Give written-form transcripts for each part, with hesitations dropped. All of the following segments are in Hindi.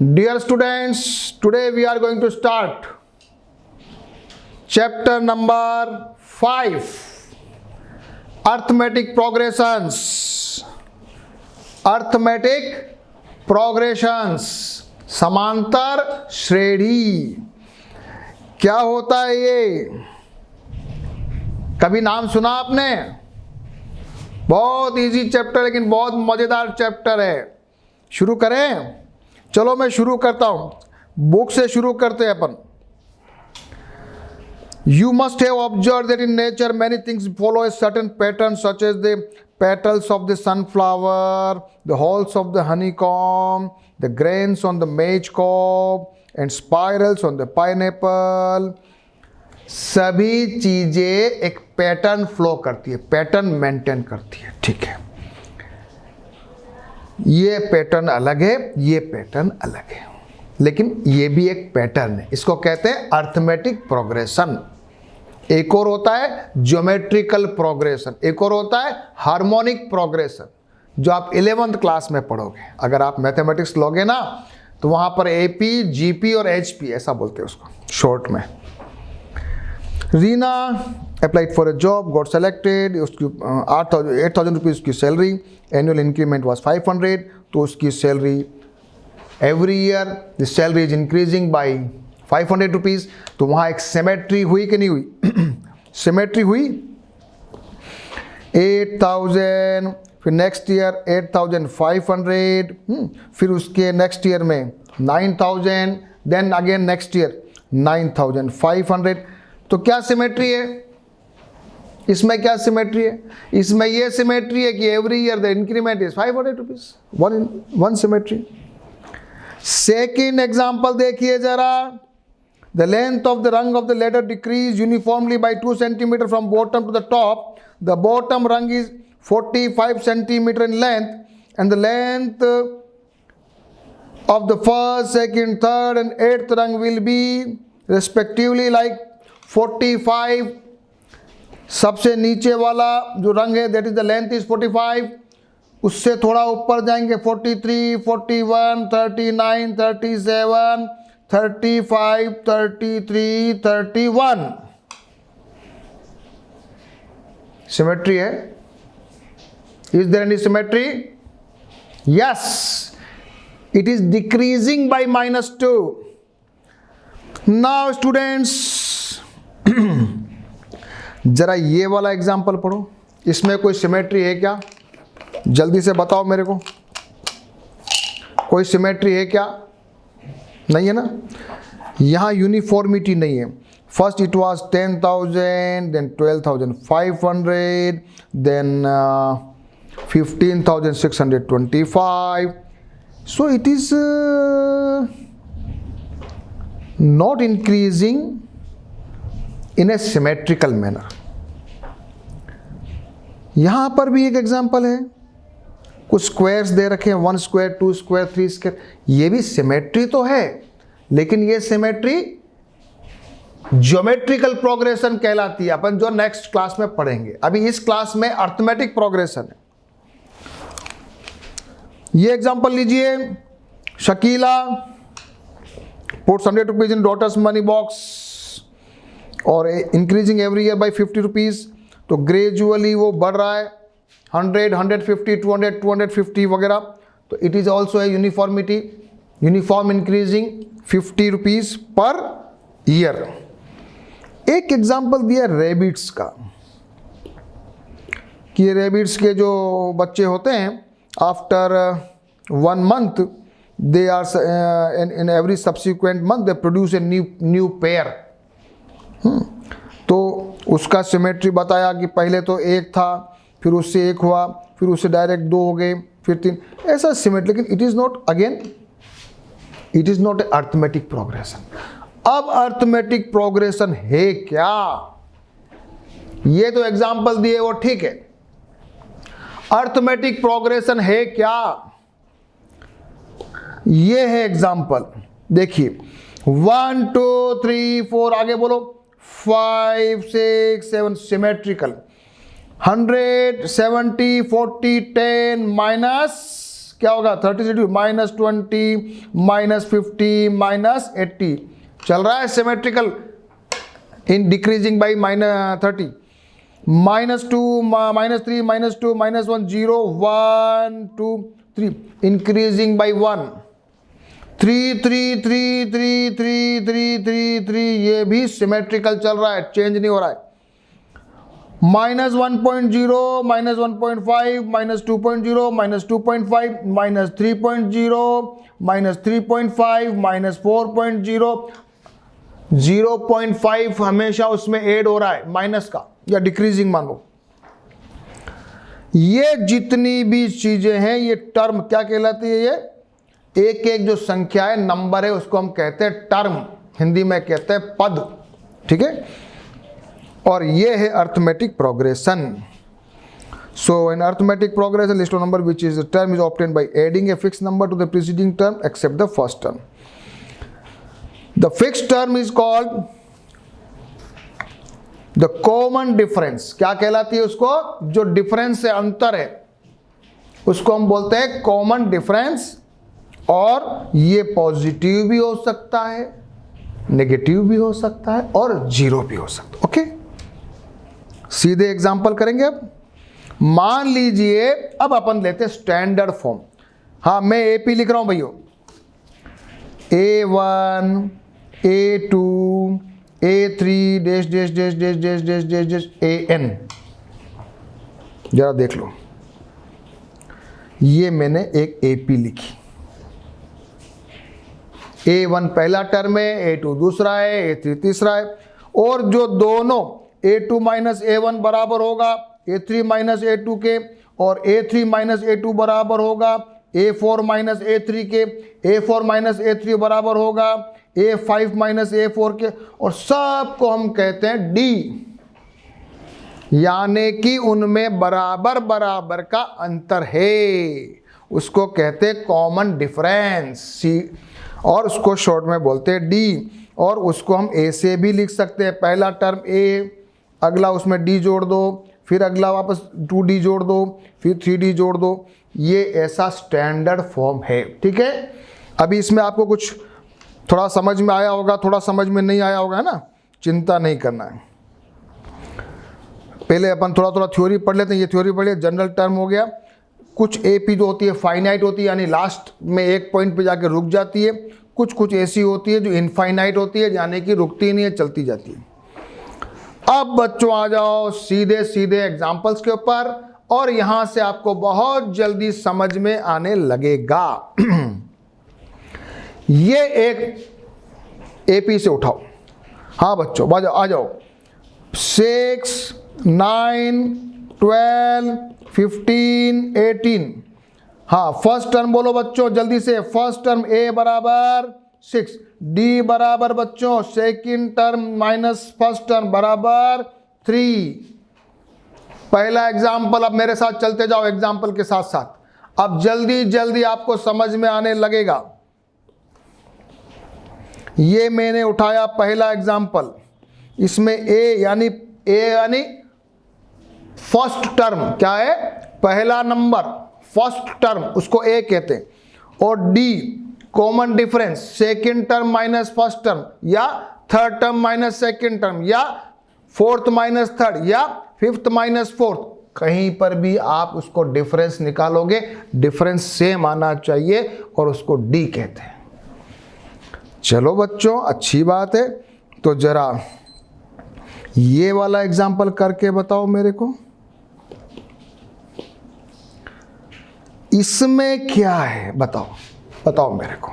Dear students, today we are going to start chapter number 5, arithmetic progressions. Arithmetic progressions, समांतर श्रेणी. क्या होता है ये? कभी नाम सुना आपने? बहुत इजी चैप्टर, लेकिन बहुत मजेदार चैप्टर है. शुरू करें? चलो मैं शुरू करता हूं. बुक से शुरू करते हैं अपन. You must have observed that in nature many things follow a certain pattern, such as the petals of the sunflower, the holes of the honeycomb, the grains on the maize cob, and spirals on the pineapple. सभी चीजें एक पैटर्न फ्लो करती है, पैटर्न मेंटेन करती है. ठीक है, ये पैटर्न अलग है, ये पैटर्न अलग है, लेकिन ये भी एक पैटर्न है. इसको कहते हैं अर्थमेटिक प्रोग्रेशन. एक और होता है ज्योमेट्रिकल प्रोग्रेशन, एक और होता है हार्मोनिक प्रोग्रेशन, जो आप 11th क्लास में पढ़ोगे. अगर आप मैथमेटिक्स लोगे ना, तो वहां पर एपी, जीपी और एचपी ऐसा बोलते हैं उसको शॉर्ट में. Reena applied for a job, got selected. उसकी 8,000 रुपीज़ की सैलरी, एनुअल इंक्रीमेंट वाज 500. तो उसकी salary every year the salary is increasing by 500 rupees. तो वहाँ एक सिमेट्री हुई कि नहीं हुई? सिमेट्री हुई. 8,000, फिर नेक्स्ट ईयर 8,500, फिर उसके नेक्स्ट ईयर में 9,000, देन अगेन नेक्स्ट ईयर 9,500. तो क्या सिमेट्री है इसमें? क्या सिमेट्री है इसमें? ये सिमेट्री है कि every year the increment is 500 rupees. One symmetry. Second example देखिए जरा. The length of the rung of the ladder decreases uniformly by 2 centimetre from bottom to the top. The bottom rung is 45 centimetre in length, and the length of the first, second, third and 8th rung will be respectively like 45. सबसे नीचे वाला जो रंग है, that is the length is 45. उससे थोड़ा ऊपर जाएंगे 43, 41, 39, 37, 35, 33, 31. सिमेट्री है. Is there any symmetry? Yes. It is decreasing by -2. Now students, जरा ये वाला एग्जाम्पल पढ़ो. इसमें कोई सिमेट्री है क्या? जल्दी से बताओ मेरे को. कोई सिमेट्री है क्या? नहीं है ना. यहाँ यूनिफॉर्मिटी नहीं है. First it was 10,000, then 12,500, then 15,625. So it is not increasing in a symmetrical manner. यहां पर भी एक एग्जांपल है. कुछ स्क्वायर्स दे रखे हैं, 1 स्क्वायर, 2 स्क्वायर, 3 स्क्वायर. ये भी सिमेट्री तो है, लेकिन ये सिमेट्री ज्योमेट्रिकल प्रोग्रेशन कहलाती है, अपन जो नेक्स्ट क्लास में पढ़ेंगे. अभी इस क्लास में अर्थमेटिक प्रोग्रेशन है. ये एग्जांपल लीजिए. Shakila puts 100 rupees in daughters money box और increasing every year by 50 rupees. तो ग्रेजुअली वो बढ़ रहा है. 100, 150, 200, 250 वगैरह. तो it is also a uniformity, uniform increasing 50 rupees per year. एक एग्जाम्पल दिया रेबिट्स का, कि ये रेबिट्स के जो बच्चे होते हैं, after 1 month they are in every subsequent month they produce a new pair. तो उसका सिमेट्री बताया कि पहले तो 1 था, फिर उससे 1 हुआ, फिर उससे डायरेक्ट 2 हो गए, फिर 3, ऐसा सिमेट्री. लेकिन it is not, again it is not a arithmetic progression. अब अर्थमेटिक प्रोग्रेशन है क्या? ये तो एग्जाम्पल दिए वो ठीक है. अर्थमेटिक प्रोग्रेशन है क्या? ये है एग्जाम्पल. देखिए 1, 2, 3, 4, आगे बोलो. 5, 6, 7 सिमेट्रिकल. 100, 70, 40, 10 माइनस क्या होगा 30 से -20 -50 -80 चल रहा है symmetrical in decreasing by -30 -2 -3 -2 -1 0 1 2 3 increasing by 1 3 3 3 3 3 3 3 3 ये भी सिमेट्रिकल चल रहा है, चेंज नहीं हो रहा है। -1.0 -1.5 -2.0 -2.5 -3.0 -3.5 -4.0 0.5 हमेशा उसमें ऐड हो रहा है माइनस का या डिक्रीजिंग मान लो। ये जितनी भी चीजें हैं ये टर्म क्या कहलाती है, ये एक एक जो संख्या है नंबर है उसको हम कहते हैं टर्म, हिंदी में कहते हैं पद, ठीक है। और ये है arithmetic progression. So in arithmetic progression list of number which is term is obtained by adding a fix number to the preceding term except the first term. The fix term is called the common difference. क्या कहलाती है उसको, जो डिफरेंस है अंतर है उसको हम बोलते हैं कॉमन डिफरेंस। और ये पॉजिटिव भी हो सकता है, नेगेटिव भी हो सकता है और जीरो भी हो सकता है। ओके, सीधे एग्जांपल करेंगे। अब मान लीजिए अब अपन लेते हैं स्टैंडर्ड फॉर्म। हाँ, मैं एपी लिख रहा हूं भैया, A1 A2 A3 dash dash dash dash dash dash dash dash AN। जरा देख लो, ये मैंने एक एपी लिखी। A1 पहला टर्म है, A2 दूसरा है, A3 तीसरा है। और जो दोनों A2 माइनस A1 बराबर होगा A3 माइनस A2 के, और A3 माइनस A2 बराबर होगा A4 माइनस A3 के, A4 माइनस A3 बराबर होगा A5 माइनस A4 के, और सबको हम कहते हैं D, यानी कि उनमें बराबर बराबर का अंतर है, उसको कहते हैं कॉमन डिफरेंस सी, और उसको शॉर्ट में बोलते हैं डी। और उसको हम ए से भी लिख सकते हैं, पहला टर्म ए, अगला उसमें डी जोड़ दो, फिर अगला वापस 2D जोड़ दो, फिर 3D जोड़ दो। ये ऐसा स्टैंडर्ड फॉर्म है, ठीक है। अभी इसमें आपको कुछ थोड़ा समझ में आया होगा, थोड़ा समझ में नहीं आया होगा, है ना, चिंता नहीं करना है। पहले अपन थोड़ा थोड़ा थ्योरी पढ़ लेते हैं। ये थ्योरी पढ़िए, जनरल टर्म हो गया। कुछ एपी जो होती है फाइनाइट होती है, यानी लास्ट में एक पॉइंट पे जाके रुक जाती है। कुछ कुछ ऐसी होती है जो इनफाइनाइट होती है, यानी कि रुकती नहीं है, चलती जाती है। अब बच्चों आ जाओ सीधे सीधे एग्जाम्पल्स के ऊपर, और यहां से आपको बहुत जल्दी समझ में आने लगेगा। ये एक एपी से उठाओ। हाँ बच्चों आ जाओ 6 9 12 15 18। हाँ, फर्स्ट टर्म बोलो बच्चों जल्दी से। फर्स्ट टर्म A बराबर 6, D बराबर बच्चों second term minus first term बराबर 3। पहला एग्जाम्पल, अब मेरे साथ चलते जाओ एग्जाम्पल के साथ साथ, अब जल्दी जल्दी आपको समझ में आने लगेगा। ये मैंने उठाया पहला एग्जाम्पल, इसमें A यानी फर्स्ट टर्म क्या है, पहला नंबर फर्स्ट टर्म, उसको A कहते हैं। और D common difference, second term minus first term, या third term minus second term, या फोर्थ माइनस थर्ड, या फिफ्थ माइनस फोर्थ, कहीं पर भी आप उसको डिफरेंस निकालोगे, डिफरेंस सेम आना चाहिए और उसको D कहते हैं। चलो बच्चों, अच्छी बात है। तो जरा ये वाला एग्जाम्पल करके बताओ मेरे को, इसमें क्या है, बताओ मेरे को।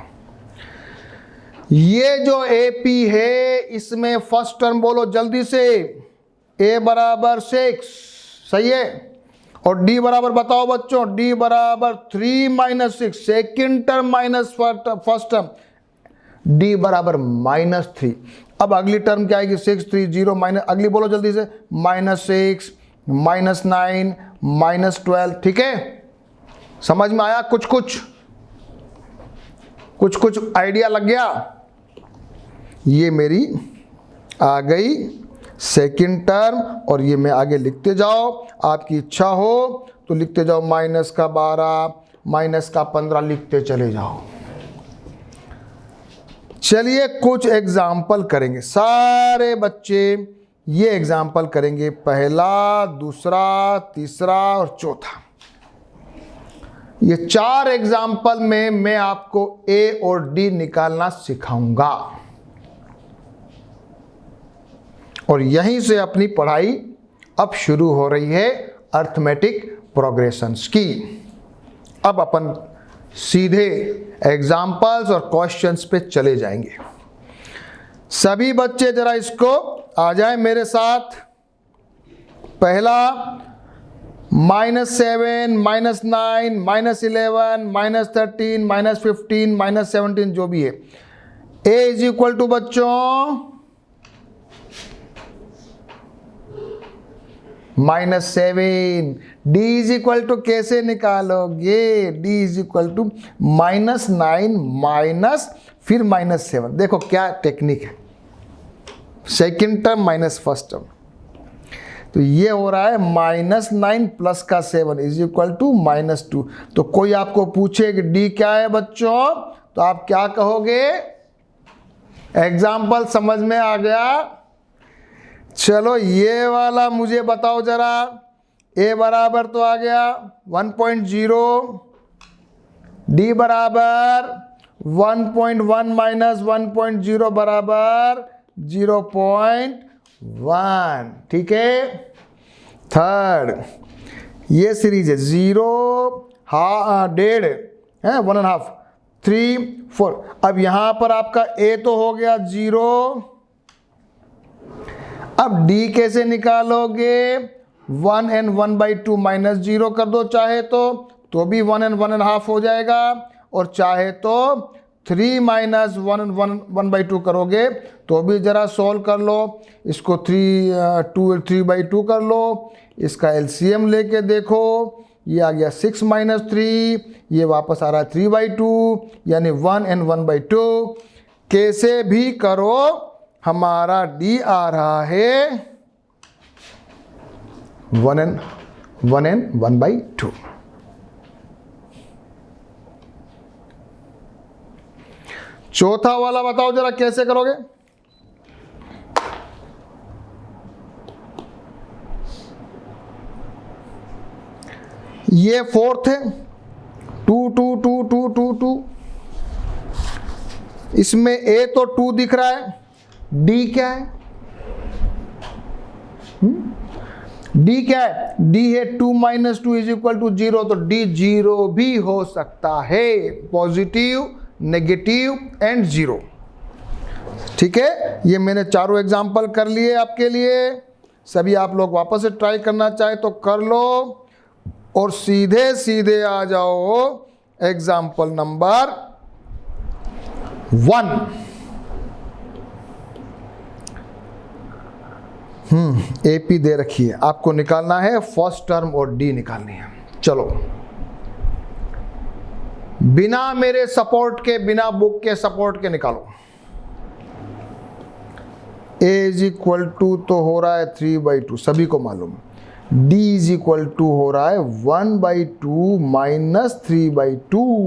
ये जो एपी है इसमें फर्स्ट टर्म बोलो जल्दी से, A बराबर 6, सही है। और D बराबर बताओ बच्चों, D बराबर 3 minus 6, second term minus first term, D बराबर -3। अब अगली टर्म क्या आएगी, 6 3 0 माइनस, अगली बोलो जल्दी से, -6 -9 -12, ठीक है। समझ में आया, कुछ कुछ आइडिया लग गया। ये मेरी आ गई सेकंड टर्म, और ये मैं आगे लिखते जाओ, आपकी इच्छा हो तो लिखते जाओ -12 माइनस का 15 लिखते चले जाओ। चलिए कुछ एग्जाम्पल करेंगे, सारे बच्चे ये एग्जाम्पल करेंगे, पहला, दूसरा, तीसरा और चौथा। ये 4 एग्जाम्पल में मैं आपको ए और डी निकालना सिखाऊंगा और यहीं से अपनी पढ़ाई अब शुरू हो रही है अर्थमेटिक प्रोग्रेशंस की। अब अपन सीधे एग्जाम्पल्स और क्वेश्चंस पे चले जाएंगे। सभी बच्चे जरा इसको आ जाए मेरे साथ। पहला, -7, -9, -11, -13, -15, -17 जो भी है, a इज इक्वल टू बच्चों -7। d इज इक्वल टू कैसे निकालोगे? d is equal to -9 minus फिर -7। देखो क्या टेक्निक है, second term minus first term, तो ये हो रहा है -9 प्लस का 7 इज इक्वल टू -2। तो कोई आपको पूछे कि d क्या है बच्चों, तो आप क्या कहोगे? एग्जाम्पल समझ में आ गया? चलो ये वाला मुझे बताओ जरा। a बराबर तो आ गया 1.0, d बराबर 1.1 माइनस 1.0 बराबर 0.1, ठीक है। थर्ड, ये सीरीज है 0, 1.5 है, 1.5, 3, 4। अब यहां पर आपका a तो हो गया 0। अब d कैसे निकालोगे? 1 and 1/2 माइनस 0 कर दो चाहे तो भी 1 and 1.5 हो जाएगा, और चाहे तो 3 माइनस 1/2 करोगे तो भी जरा सोल्व कर लो। इसको 3/2 कर लो, इसका एलसीएम लेके देखो, ये आ गया 6 माइनस 3, ये वापस आ रहा है 3/2, यानी 1 and 1/2। कैसे भी करो हमारा d आ रहा है 1 and 1/2। चौथा वाला बताओ जरा कैसे करोगे? ये फोर्थ है 2 2 2 2 2 2, इसमें a तो 2 दिख रहा है, d क्या है? d क्या है? d है 2 माइनस 2 इज इक्वल टू 0, तो d 0 भी हो सकता है, पॉजिटिव, नेगेटिव एंड 0। ठीक है, ये मैंने चारों एग्जाम्पल कर लिए आपके लिए। सभी आप लोग वापस से ट्राई करना चाहे तो कर लो, और सीधे सीधे आ जाओ एग्जाम्पल नंबर 1। एपी दे रखी है, आपको निकालना है फर्स्ट टर्म और डी निकालनी है। चलो, बिना मेरे सपोर्ट के, बिना बुक के सपोर्ट के निकालो। a इज इक्वल टू तो हो रहा है 3/2, सभी को मालूम। d इज इक्वल टू हो रहा है 1/2 माइनस 3/2।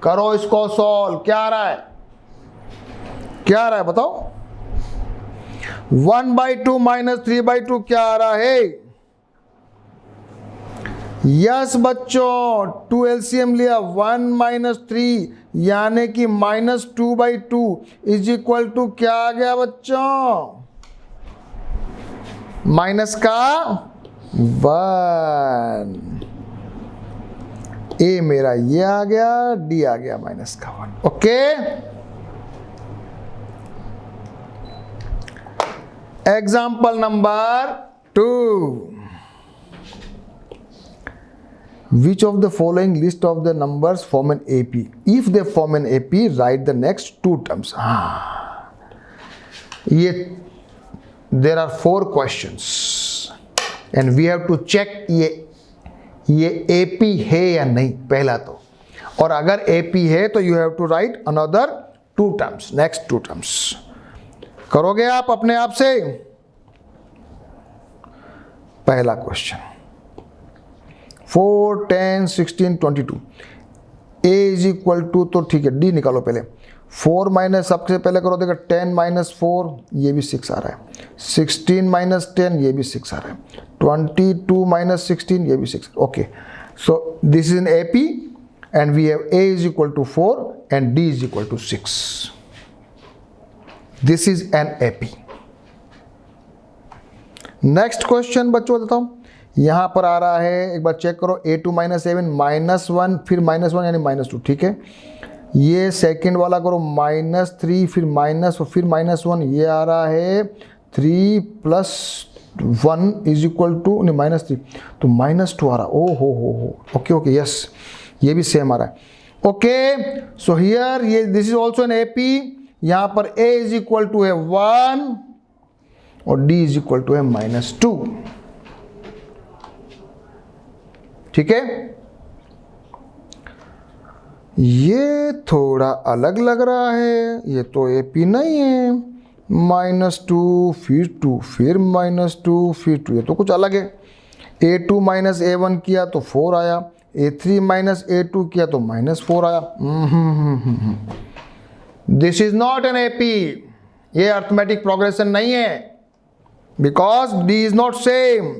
करो इसको सॉल्व, क्या आ रहा है? क्या आ रहा है बताओ? 1/2 माइनस 3/2 क्या आ रहा है? यस बच्चों, 2 एलसीएम लिया, 1 माइनस 3 यानी कि -2/2 इज इक्वल टू क्या आ गया बच्चों? माइनस का 1। ए मेरा ये आ गया, डी आ गया माइनस का 1। Okay, example number 2। Which of the following list of the numbers form an AP? If they form an AP, write the next 2 terms. ये there are 4 questions and we have to check ये AP है या नहीं पहला तो, और अगर AP है तो you have to write another 2 terms, next 2 terms। करोगे आप अपने आप से? पहला question 4, 10, 16, 22। a is equal to, तो ठीक है d निकालो पहले, 4 माइनस, सबसे पहले करो देखो 10 माइनस 4, ये भी 6 आ रहा है, 16 माइनस 10, ये भी 6 आ रहा है, 22 माइनस 16, ये भी 6, okay. So this is an AP and we have a is equal to 4 and d is equal to 6. This is an AP. Next question बच्चों देता हूं, यहां पर आ रहा है, एक बार चेक करो, a2 माइनस 7 माइनस 1 फिर माइनस 1 यानी माइनस 2, ठीक है। ये सेकंड वाला करो -3 फिर माइनस और फिर -1, ये आ रहा है 3 प्लस 1 इज इक्वल टू, नहीं -3 तो -2 आ रहा, ओ हो, ओके ओके, यस, ये भी सेम आ रहा है, ओके। सो हियर ये this is also an AP, यहां पर a इज इक्वल टू है 1 और d इज इक्वल टू है -2, ठीक है। ये थोड़ा अलग लग रहा है, ये तो AP नहीं है, -2 फिर 2 फिर -2 फिर 2, ये तो कुछ अलग है। a2 माइनस a1 किया तो 4 आया, a3 माइनस a2 किया तो -4 आया। This is not an AP, ये अर्थमेटिक प्रोग्रेशन नहीं है, because d is not same.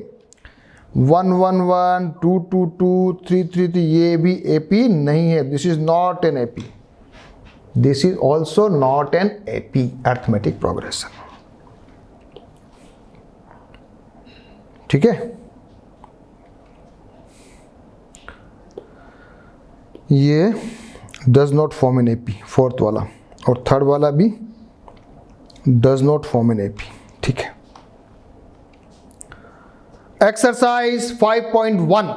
1 1 1 2 2 2 3 3 3, ये भी AP नहीं है, this is not an AP, this is also not an AP arithmetic progression, ठीक है। ये does not form an AP, fourth वाला, और थर्ड वाला भी does not form an AP, ठीक है। Exercise 5.1.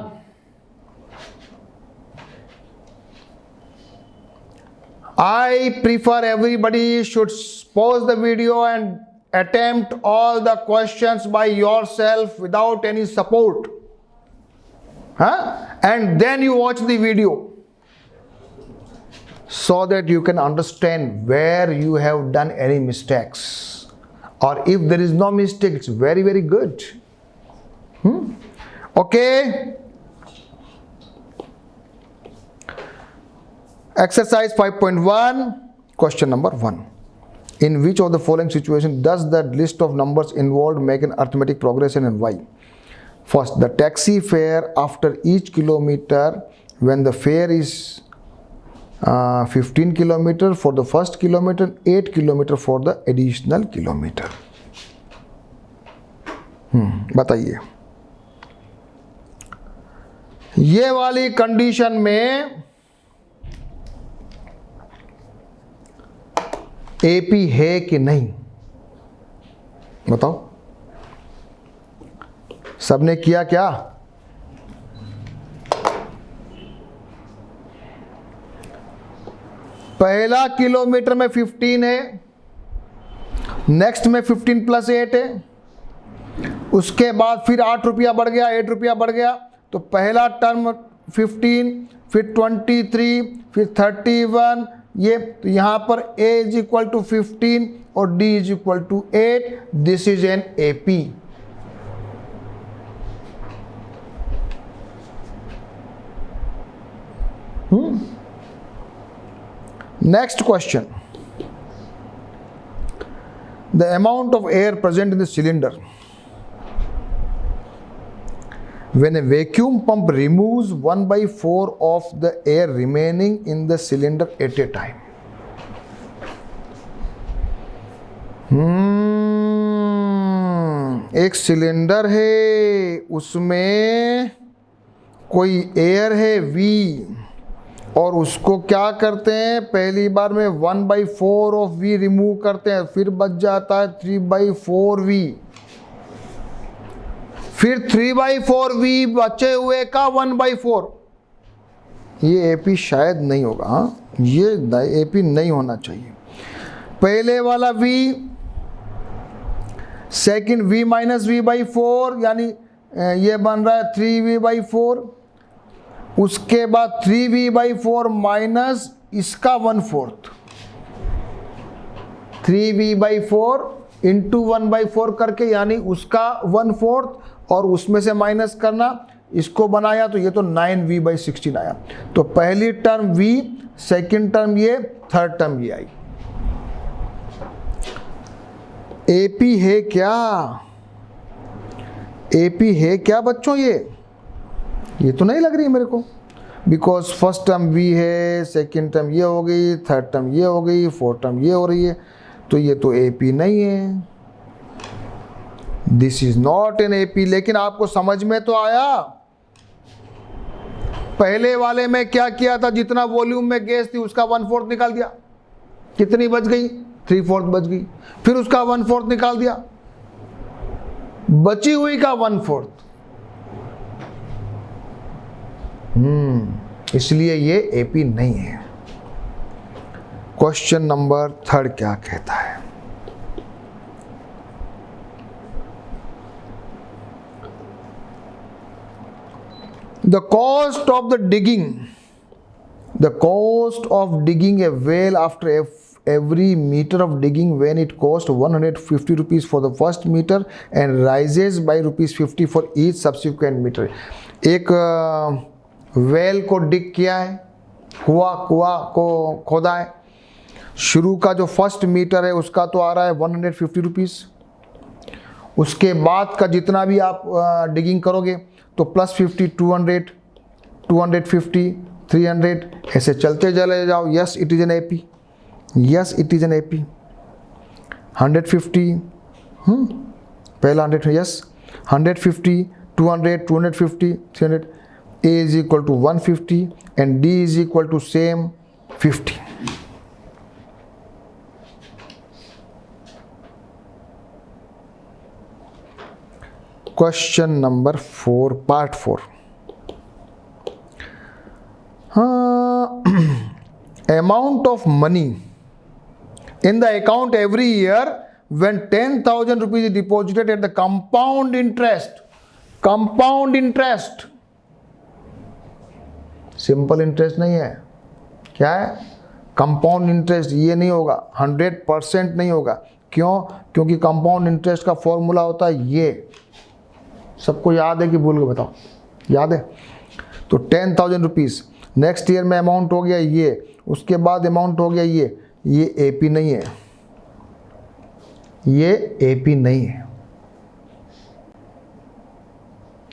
I prefer everybody should pause the video and attempt all the questions by yourself without any support. And then you watch the video so that you can understand where you have done any mistakes. Or if there is no mistake, it's very, very good. Okay. Exercise 5.1, question number 1. In which of the following situation does the list of numbers involved make an arithmetic progression and why? First, the taxi fare after each kilometer when the fare is 15 kilometer for the first kilometer, 8 kilometer for the additional kilometer. बताइए, ये वाली कंडीशन में AP है कि नहीं, बताओ। सबने किया क्या? पहला किलोमीटर में 15 है, नेक्स्ट में 15 प्लस 8 है, उसके बाद फिर 8 रुपया बढ़ गया, 8 रुपया बढ़ गया, तो पहला टर्म 15, फिर 23, फिर 31, ये तो यहाँ पर a इज इक्वल टू 15 और d इज इक्वल टू 8, दिस is an AP। Next question. The amount of air present in the cylinder when a vacuum pump removes 1/4 of the air remaining in the cylinder at a time. एक सिलेंडर है, उसमें कोई एयर है V, और उसको क्या करते हैं, पहली बार में 1/4 ऑफ V रिमूव करते हैं, फिर बच जाता है 3/4V, फिर 3/4V बचे हुए का 1/4। ये AP शायद नहीं होगा, हाँ, ये AP नहीं होना चाहिए। पहले वाला V, second V minus V/4, यानी ये बन रहा है 3V/4, उसके बाद 3V/4 माइनस इसका 1/4, 3V/4 इंटू 1/4 करके, यानी उसका 1/4 और उसमें से माइनस करना, इसको बनाया तो ये तो 9v/16 आया। तो पहली टर्म v, सेकंड टर्म ये, थर्ड टर्म ये आई। एपी है क्या? एपी है क्या बच्चों? ये तो नहीं लग रही है मेरे को, बिकॉज फर्स्ट टर्म v है, सेकंड टर्म ये हो गई, थर्ड टर्म ये हो गई, फोर्थ टर्म ये हो रही है, तो ये तो एपी नहीं है। This is not an AP. लेकिन आपको समझ में तो आया, पहले वाले में क्या किया था, जितना वॉल्यूम में गैस थी उसका 1/4 निकाल दिया, कितनी बच गई? 3/4 बच गई। फिर उसका 1/4 निकाल दिया, बची हुई का 1/4। इसलिए ये एपी नहीं है। क्वेश्चन नंबर 3 क्या कहता है? The cost of digging a well after every meter of digging, when it cost 150 rupees for the first meter and rises by ₹50 for each subsequent meter। एक वेल को डिग किया है, कुआं को खोदा है, शुरू का जो फर्स्ट मीटर है उसका तो आ रहा है 150 रुपीज़, उसके बाद का जितना भी आप डिगिंग करोगे तो +50, 200, 250, 300, ऐसे चलते चले जाओ। Yes it is an AP, yes it is an AP. 150, पहला 100, yes 150, 200, 250, 300। A is equal to 150 and D is equal to same 50। Question number 4, part 4। Amount of money in the account every year when 10,000 rupees is deposited at the compound interest। compound interest, simple interest नहीं है। क्या है? Compound interest. ये नहीं होगा, 100% नहीं होगा। क्यों? क्योंकि कंपाउंड इंटरेस्ट का फॉर्मूला होता है ये। सबको याद है कि भूल के बताओ? याद है? तो 10,000 रुपीज़ नेक्स्ट ईयर में अमाउंट हो गया ये, उसके बाद अमाउंट हो गया ये एपी नहीं है, ये एपी नहीं है,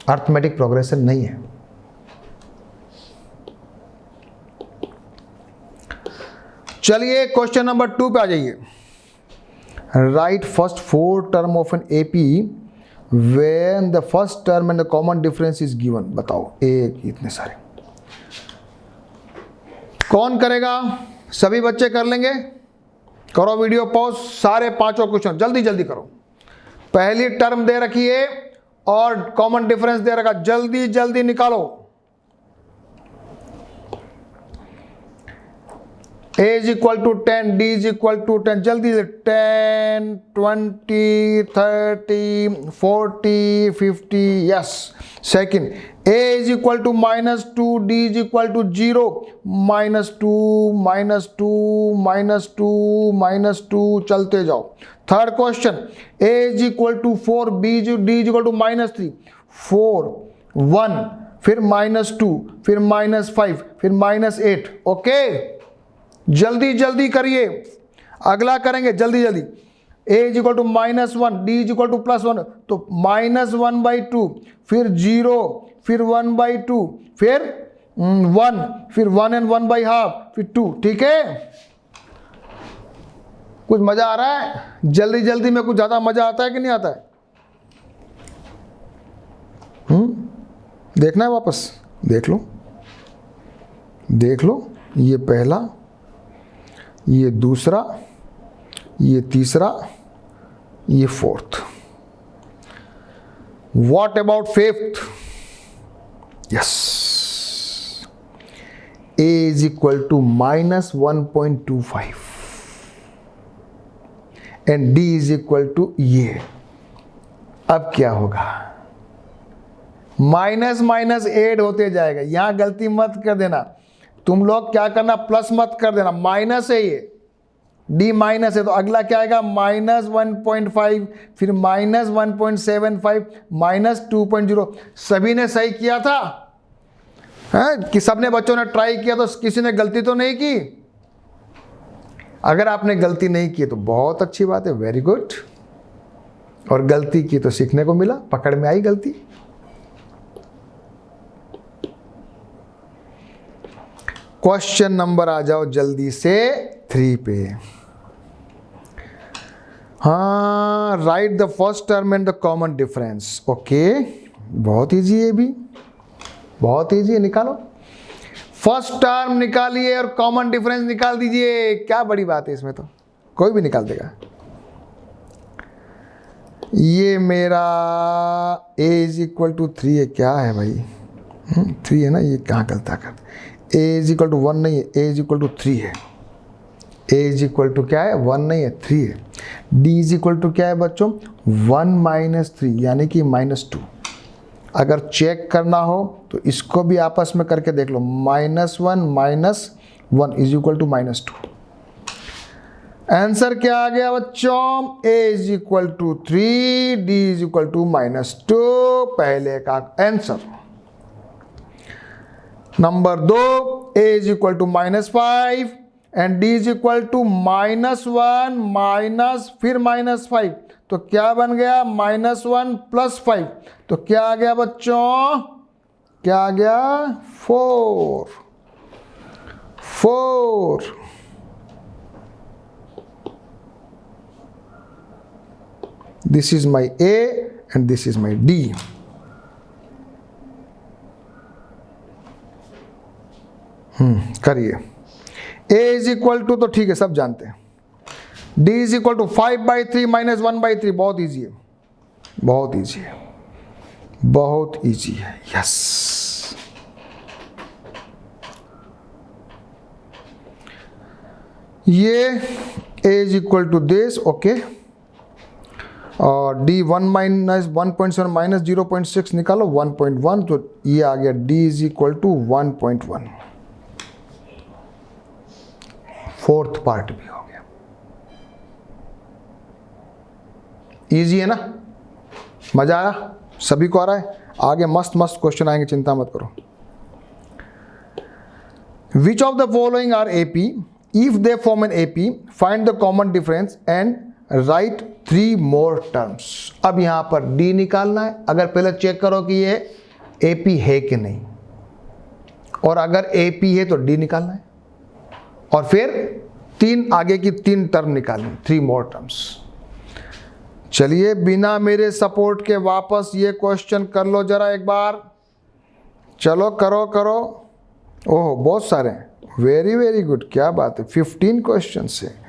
अर्थमेटिक प्रोग्रेशन नहीं है। चलिए क्वेश्चन नंबर 2 पे आ जाइए। Right first 4 term of an AP when the first term and the common difference is given. बताओ, एक इतने सारे कौन करेगा? सभी बच्चे कर लेंगे? करो वीडियो पॉज, सारे 5 क्वेश्चन जल्दी जल्दी करो। पहली टर्म दे रखी है और कॉमन डिफरेंस दे रखा, जल्दी जल्दी निकालो। A is equal to 10, D is equal to 10, जल्दी से 10, 20, 30, 40, 50, yes। Second, A is equal to -2, D is equal to 0, -2, -2, -2, -2, चलते जाओ। Third question, A is equal to 4, D is equal to -3, 4, 1, फिर -2, फिर -5, फिर -8, ओके। जल्दी जल्दी करिए, अगला करेंगे जल्दी जल्दी। A is equal to -1, D is equal to +1, तो -1/2, फिर 0, फिर 1/2, फिर 1, फिर 1 and 1/2, फिर 2। ठीक है? कुछ मजा आ रहा है? जल्दी जल्दी में कुछ ज्यादा मजा आता है कि नहीं आता है? देखना है वापस? देख लो, देख लो। ये पहला, ये दूसरा, ये तीसरा, ये fourth. What about fifth? Yes, A is equal to -1.25 and D is equal to ये। अब क्या होगा? माइनस माइनस ऐड होते जाएगा। यहां गलती मत कर देना तुम लोग, क्या करना, प्लस मत कर देना, माइनस है ये, डी माइनस है तो अगला क्या आएगा -1.5, फिर -1.75, -2.0। सभी ने सही किया था है कि सबने बच्चों ने ट्राई किया, तो किसी ने गलती तो नहीं की। अगर आपने गलती नहीं की तो बहुत अच्छी बात है, वेरी गुड। और गलती की तो सीखने को मिला, पकड़ में आई गलती। क्वेश्चन नंबर आ जाओ जल्दी से 3 पे। हाँ, right the first term and the common difference. Okay, बहुत इजी है, भी बहुत इजी है, निकालो। फर्स्ट टर्म निकालिए और कॉमन डिफरेंस निकाल दीजिए, क्या बड़ी बात है इसमें, तो कोई भी निकाल देगा। ये मेरा a इज इक्वल टू 3 है, क्या है भाई 3 है ना, ये कहाँ गलता कर, a इज इक्वल टू 1 नहीं है, a इज इक्वल टू 3 है। a इज इक्वल टू क्या है 1 नहीं है 3 है। d इज इक्वल टू क्या है बच्चों 1 - 3 यानी कि -2। अगर चेक करना हो तो इसको भी आपस में करके देख लो, -1 - 1 इज इक्वल टू -2। आंसर क्या आ गया बच्चों, a is equal to 3, d is equal to -2, पहले का answer. Number 2, a is equal to -5 and d is equal to -1 minus फिर -5, तो क्या बन गया -1 + 5, तो क्या आ गया बच्चों, क्या आ गया 4। This is my A and this is my D. करिए। A इज इक्वल टू तो ठीक है, सब जानते हैं। D इज इक्वल टू 5/3 - 1/3, बहुत इजी है, बहुत इजी है, बहुत इजी है, यस। ये A is equal to this, okay, और d 1 - 1.7 - 0.6 निकालो 1.1, तो ये आ गया d is equal to 1.1। Fourth part भी हो गया, इजी है ना, मजा आया, सभी को आ रहा है। आगे मस्त मस्त क्वेश्चन आएंगे, चिंता मत करो। Which of the following are AP? If they form an AP, find the common difference and write 3 more terms. अब यहां पर D निकालना है। अगर पहले चेक करो कि ये AP है कि नहीं, और अगर AP है तो D निकालना है, और फिर आगे की 3 टर्म निकालनी, 3 more टर्म्स। चलिए, बिना मेरे सपोर्ट के वापस ये क्वेश्चन कर लो जरा एक बार, चलो करो करो। ओह, बहुत सारे हैं, वेरी वेरी गुड, क्या बात है, 15 क्वेश्चन है।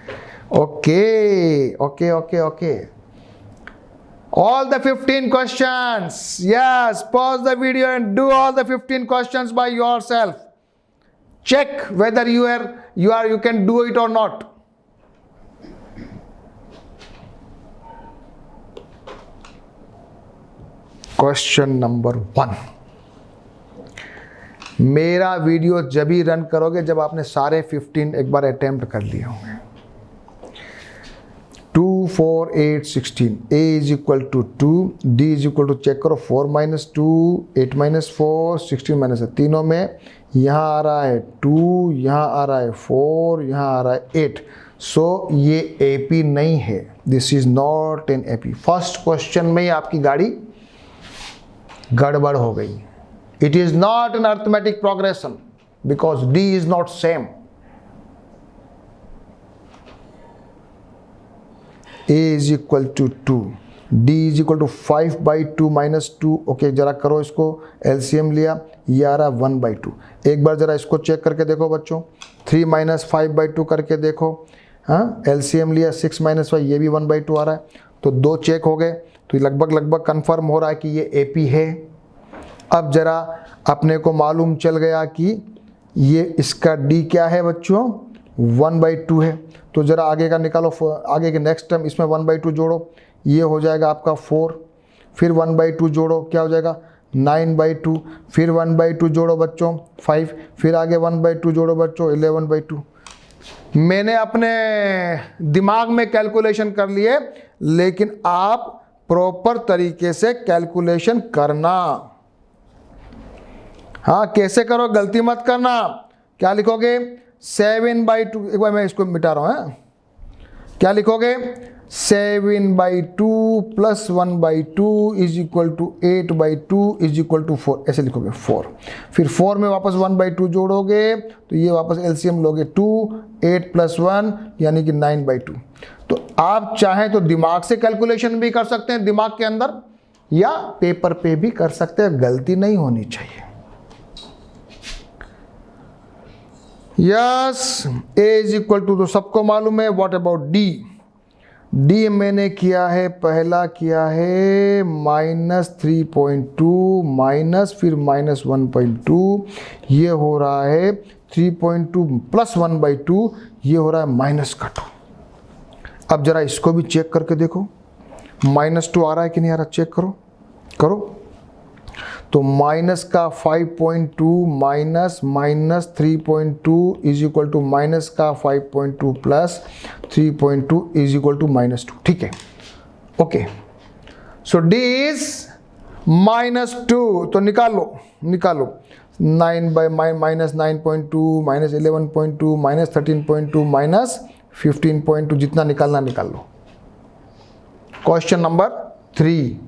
Okay. All the 15 questions. Yes, pause the video and do all the 15 questions by yourself. Check whether you can do it or not. Question number 1. मेरा वीडियो जब ही रन करोगे जब आपने सारे 15 एक बार अटेम्प्ट कर लिए होंगे। 2, 4, 8, 16, a is equal to 2, d is equal to, check करो, 4 - 2, 8 - 4, 16 - 4, तीनों में यहाँ आ रहा है 2, यहाँ आ रहा है 4, यहाँ आ रहा है 8। सो ये AP नहीं है, this is not an AP। First question में ही आपकी गाड़ी गड़बड़ हो गई। It is not an arithmetic progression because D is not same. A is equal to 2, D is equal to 5/2 - 2। Okay, जरा करो इसको, LCM लिया, ये आ रहा 1/2। एक बार जरा इसको चेक करके देखो बच्चों, 3 - 5/2 करके देखो। हाँ, LCM लिया, 6 - 5, ये भी 1/2 आ रहा है, तो 2 चेक हो गए, तो लगभग कंफर्म हो रहा है कि ये AP है। अब जरा अपने को मालूम चल गया कि ये इसका D क्या है बच्चों, 1/2 है। तो जरा आगे का निकालो, आगे के नेक्स्ट टर्म, इसमें 1/2 जोड़ो, ये हो जाएगा आपका 4, फिर 1/2 जोड़ो, क्या हो जाएगा 9/2, फिर 1/2 जोड़ो बच्चों 5, फिर आगे 1/2 जोड़ो बच्चों 11/2, मैंने अपने दिमाग में कैलकुलेशन कर लिए, लेकिन आप प्रॉपर तरीके से कैलकुलेशन करना। हाँ, कैसे करो, गलती मत करना। क्या लिखोगे? 7/2, एक बार मैं इसको मिटा रहा हूँ। क्या लिखोगे? 7/2 + 1/2 is equal to 8/2 is equal to 4, ऐसे लिखोगे 4। फिर 4 में वापस 1/2 जोड़ोगे तो ये वापस एलसीएम लोगे 2, 8 + 1 यानी कि 9/2। तो आप चाहें तो दिमाग से कैलकुलेशन भी कर सकते हैं दिमाग के अंदर, या पेपर पे भी कर सकते हैं, गलती नहीं होनी चाहिए। Yes, A is equal to, तो सबको मालूम है। What about D? डी मैंने किया है, पहला किया है -3.2 माइनस फिर -1.2, ये हो रहा है 3.2 + 1/2, ये हो रहा है -2। अब जरा इसको भी चेक करके देखो, -2 आ रहा है कि नहीं आ रहा, चेक करो करो। तो माइनस का 5.2 minus -3.2 is equal to minus का 5.2 प्लस 3.2 इज इक्वल टू -2। ठीक है, ओके। सो डी इज -2, तो निकालो 9/-9.2 -11.2 -13.2 -15.2, जितना निकालना निकाल लो। क्वेश्चन नंबर 3,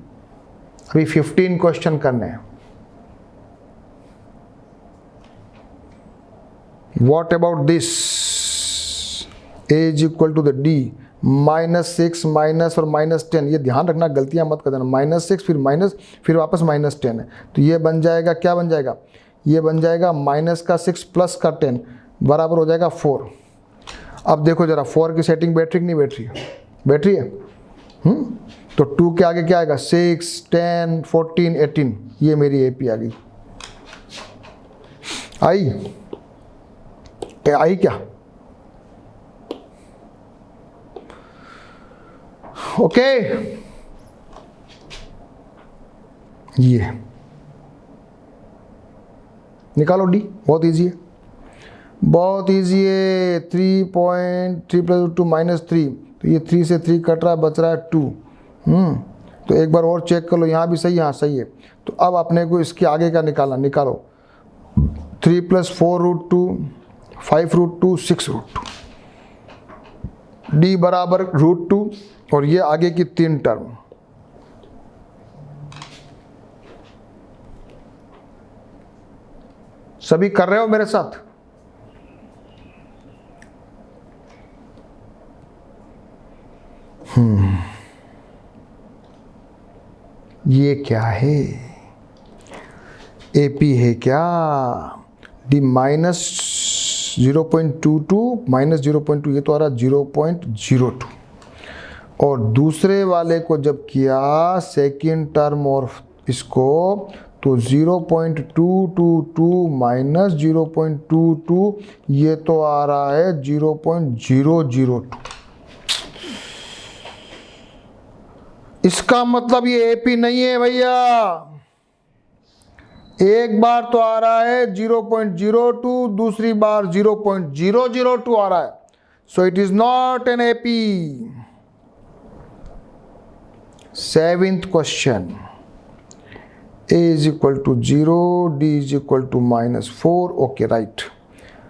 अभी 15 क्वेश्चन करने हैं। What about this? A is equal to the D, -6 minus और -10, ये ध्यान रखना, गलतियां मत कर देना। -6 फिर माइनस फिर वापस -10 है, तो ये बन जाएगा, क्या बन जाएगा? ये बन जाएगा -6 प्लस का 10 बराबर हो जाएगा 4। अब देखो जरा 4 की सेटिंग बैठ रही कि नहीं बैठ रही है? बैठ रही है। तो 2 के आगे क्या आएगा? 6, 10, 14, 18, ये मेरी एपी आ गई। आई क्या? ओके, ये निकालो डी, बहुत इजी है, बहुत इजी है। 3.3 + 2 -3, तो ये 3 से 3 कट रहा है, बच रहा है 2। तो एक बार और चेक कर लो, यहाँ भी सही, यहाँ सही है। तो अब अपने को इसके आगे का निकालना, निकालो। 3 + 4√2, 5√2, 6√2, डी बराबर √2, और ये आगे की 3 टर्म। सभी कर रहे हो मेरे साथ? ये क्या है? एपी है क्या? डी -0.22 -0.2, ये तो आ रहा 0.02। और दूसरे वाले को जब किया सेकेंड टर्म और इसको, तो 0.222 -0.22, ये तो आ रहा है 0.002। इसका मतलब ये एपी नहीं है भैया। एक बार तो आ रहा है 0.02, दूसरी बार 0.002 आ रहा है, सो it is not an AP. 7th question, A is equal to 0, D is equal to -4, okay, right.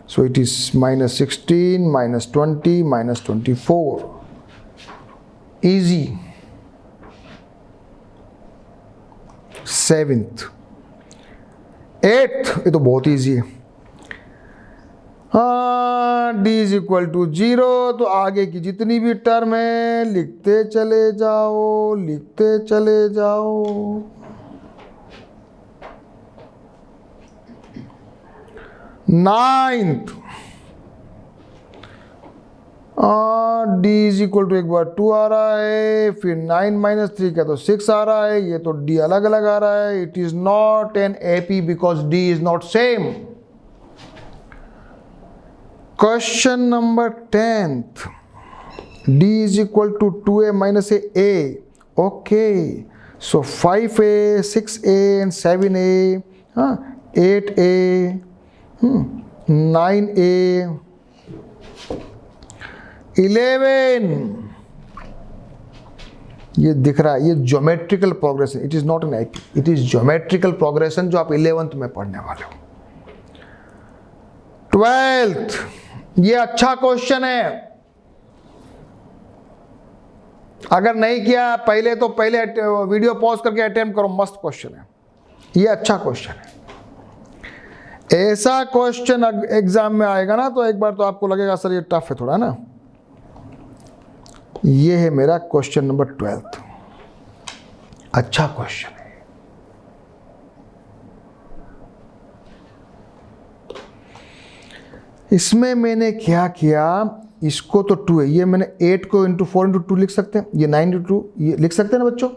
So it is -16, -20, -24. Easy. 7th, 8th, ये तो बहुत ईजी है। D इज इक्वल टू 0, तो आगे की जितनी भी टर्म है लिखते चले जाओ, लिखते चले जाओ। 9th, D is equal to, एक बार 2 आ रहा है, फिर 9 - 3 का तो 6 आ रहा है, ये तो D अलग अलग आ रहा है। It is not an AP because D is not same. Question number 10th, D is equal to 2A - A, okay. So 5A, 6A and 7A, 8A, 9A, 11, ये दिख रहा है, ये geometrical progression, it is not N IP, it is geometrical progression जो आप 11th में पढ़ने वाले हो। 12th, ये अच्छा क्वेश्चन है, अगर नहीं किया पहले तो पहले वीडियो पॉज करके अटेम्प्ट करो, मस्त क्वेश्चन है, ये अच्छा क्वेश्चन है। ऐसा क्वेश्चन एग्जाम में आएगा ना तो एक बार तो आपको लगेगा सर ये टफ है थोड़ा ना। ये है मेरा क्वेश्चन नंबर 12th, अच्छा क्वेश्चन है। इसमें मैंने क्या किया, इसको तो 2 है, ये मैंने 8 को इंटू 4 इंटू 2 लिख सकते हैं, ये 9 इंटू 2 ये लिख सकते हैं ना बच्चों।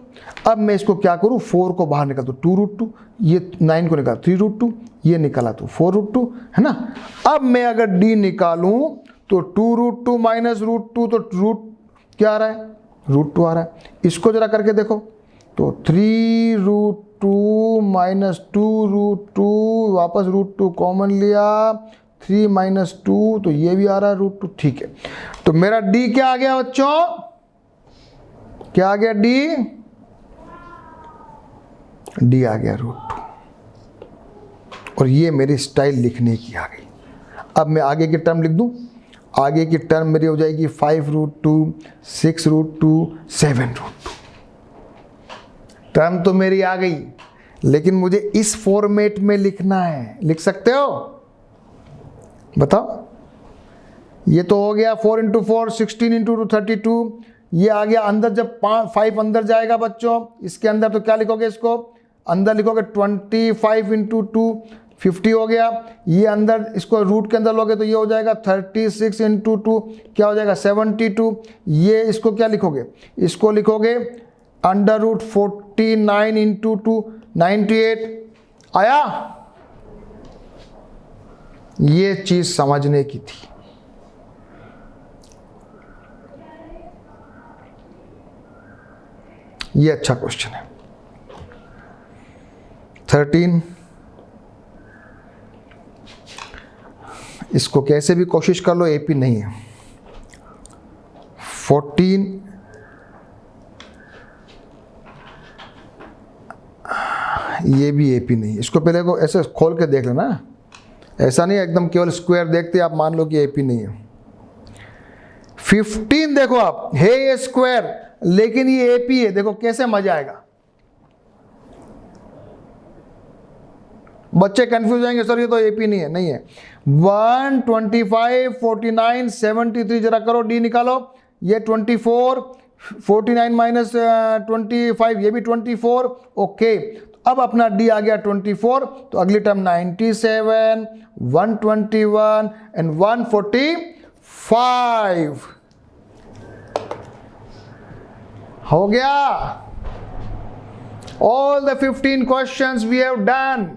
अब मैं इसको क्या करूँ, 4 को बाहर निकाल दूँ 2√2, ये 9 को निकाल 3√2, ये निकाला तो 4√2 है ना। अब मैं अगर d निकालूं तो 2√2 माइनस √2 तो रूट क्या आ रहा है, √2 आ रहा है। इसको जरा करके देखो तो 3√2 माइनस 2√2, वापस √2 कॉमन लिया, 3 माइनस 2 तो ये भी आ रहा है √2, ठीक है। तो मेरा d क्या आ गया बच्चों, क्या आ गया, d आ गया √2, और ये मेरी स्टाइल लिखने की आ गई। अब मैं आगे की टर्म लिख दूं, आगे की टर्म मेरी हो जाएगी 5√2, 6√2, 7√2। टर्म तो मेरी आ गई, लेकिन मुझे इस फॉर्मेट में लिखना है, लिख सकते हो, बताओ। ये तो हो गया 4 इंटू 4 16 इंटू 32, ये आ गया अंदर, जब 5 अंदर जाएगा बच्चों इसके अंदर तो क्या लिखोगे, इसको अंदर लिखोगे 25 इंटू 2 50 हो गया, ये अंदर इसको रूट के अंदर लोगे तो ये हो जाएगा 36 इंटू 2 क्या हो जाएगा 72, ये इसको क्या लिखोगे, इसको लिखोगे √49 इंटू 2 98 आया। ये चीज समझने की थी। ये अच्छा क्वेश्चन है। 13, इसको कैसे भी कोशिश कर लो, एपी नहीं है। 14, ये भी एपी नहीं है। इसको पहले को ऐसे खोल के देख लेना, ऐसा नहीं एकदम केवल स्क्वायर देखते आप मान लो कि एपी नहीं है। 15 देखो आप, है ये स्क्वायर लेकिन ये एपी है, देखो कैसे मजा आएगा। बच्चे कंफ्यूज जाएंगे सर ये तो एपी नहीं है, नहीं है। 125 49 73 जरा करो, डी निकालो, ये 24 49 माइनस 25 ये भी 24, ओके। अब अपना डी आ गया 24, तो अगली टर्म 97 121 एंड 145 हो गया। All the 15 questions we have done.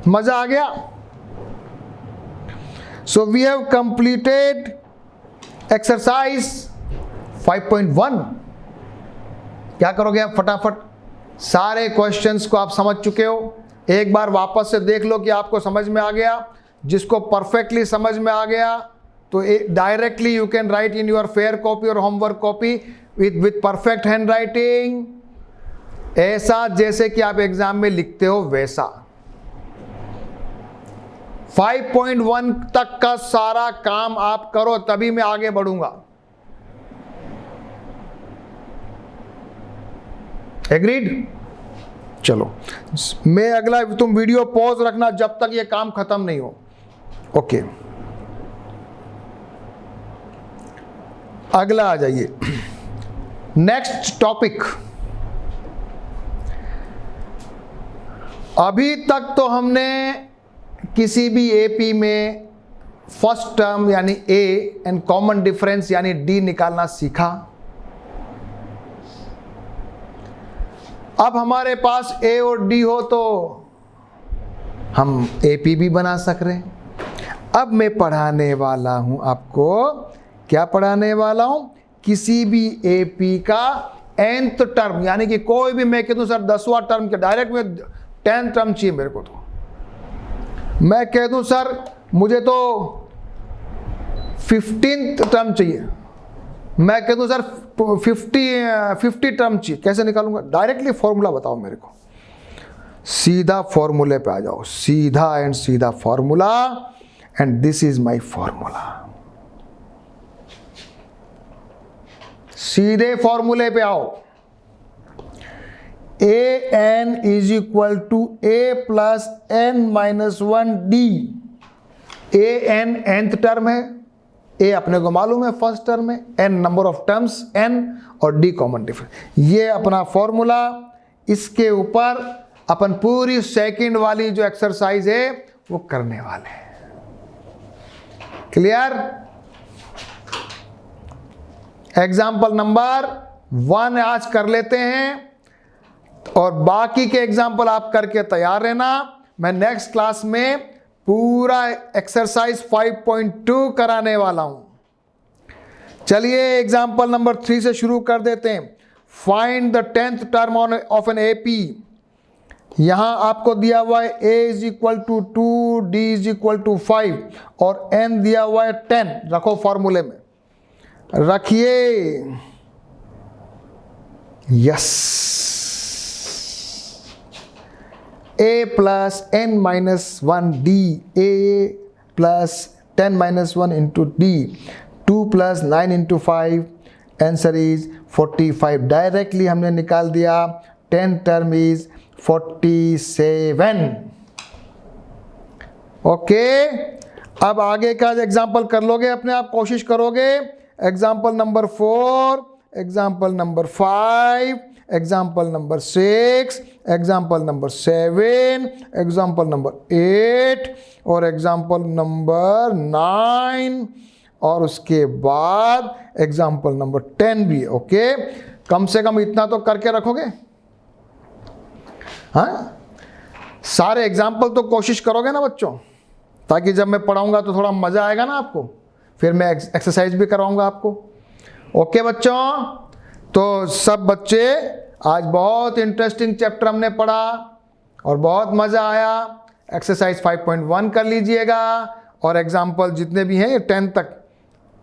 मजा आ गया। So we have completed exercise 5.1। क्या करोगे आप, फटाफट सारे क्वेश्चंस को आप समझ चुके हो। एक बार वापस से देख लो कि आपको समझ में आ गया। जिसको परफेक्टली समझ में आ गया तो directly you can write in your fair copy और homework copy with perfect handwriting, ऐसा जैसे कि आप एग्जाम में लिखते हो वैसा। 5.1 तक का सारा काम आप करो, तभी मैं आगे बढ़ूंगा। एग्रीड? चलो, मैं अगला, तुम वीडियो पॉज रखना जब तक ये काम खत्म नहीं हो। ओके, अगला आ जाइए, नेक्स्ट टॉपिक। अभी तक तो हमने किसी भी एपी में फर्स्ट टर्म यानी ए एंड कॉमन डिफरेंस यानी डी निकालना सीखा। अब हमारे पास ए और डी हो तो हम एपी भी बना सक रहे हैं। अब मैं पढ़ाने वाला हूं आपको, क्या पढ़ाने वाला हूं, किसी भी एपी का nth टर्म, यानी कि कोई भी, मैं कह दूं सर 10वां टर्म के डायरेक्ट में 10th टर्म चाहिए मेरे को, तो मैं कह दूं सर मुझे तो 15th टर्म चाहिए, मैं कह दूं सर 50 टर्म चाहिए, कैसे निकालूंगा? डायरेक्टली फॉर्मूला बताओ मेरे को, सीधा फॉर्मूले पे आ जाओ, सीधा एंड सीधा formula, and this is my formula. सीधे फॉर्मूले पे आओ, A N is equal to A plus N minus 1 D. A N nth term है, ए अपने को मालूम है फर्स्ट टर्म है, N number of terms N, और डी कॉमन डिफरेंस। ये अपना फॉर्मूला, इसके ऊपर अपन पूरी सेकंड वाली जो एक्सरसाइज है वो करने वाले हैं। क्लियर? एग्जाम्पल नंबर 1 आज कर लेते हैं, और बाकी के एग्जाम्पल आप करके तैयार रहना। मैं नेक्स्ट क्लास में पूरा एक्सरसाइज 5.2 कराने वाला हूं। चलिए एग्जाम्पल नंबर 3 से शुरू कर देते हैं। Find the 10th term of an AP. यहां आपको दिया हुआ है a is equal to 2, d is equal to 5 और n दिया हुआ है 10। रखो फॉर्मूले में, रखिए, yes. a plus n minus 1 d, a plus 10 minus 1 into d, 2 plus 9 into 5, answer is 45। Directly हमने निकाल दिया 10 टर्म इज 47। ओके, अब आगे का एग्जाम्पल कर लोगे अपने आप, कोशिश करोगे। Example number 4, example number 5, example number 6, example number 7, example number 8 और एग्जाम्पल नंबर 9, और उसके बाद एग्जाम्पल नंबर 10 भी। ओके, कम से कम इतना तो करके रखोगे। हाँ, सारे एग्जाम्पल तो कोशिश करोगे ना बच्चों, ताकि जब मैं पढ़ाऊंगा तो थोड़ा मज़ा आएगा ना आपको, फिर मैं एक्सरसाइज भी कराऊंगा आपको। ओके बच्चों, तो सब बच्चे आज बहुत इंटरेस्टिंग चैप्टर हमने पढ़ा और बहुत मज़ा आया। एक्सरसाइज 5.1 कर लीजिएगा, और एग्जाम्पल जितने भी हैं 10 तक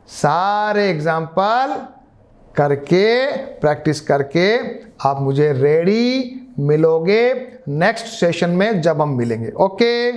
सारे एग्जाम्पल करके प्रैक्टिस करके आप मुझे रेडी मिलोगे नेक्स्ट सेशन में जब हम मिलेंगे। ओके।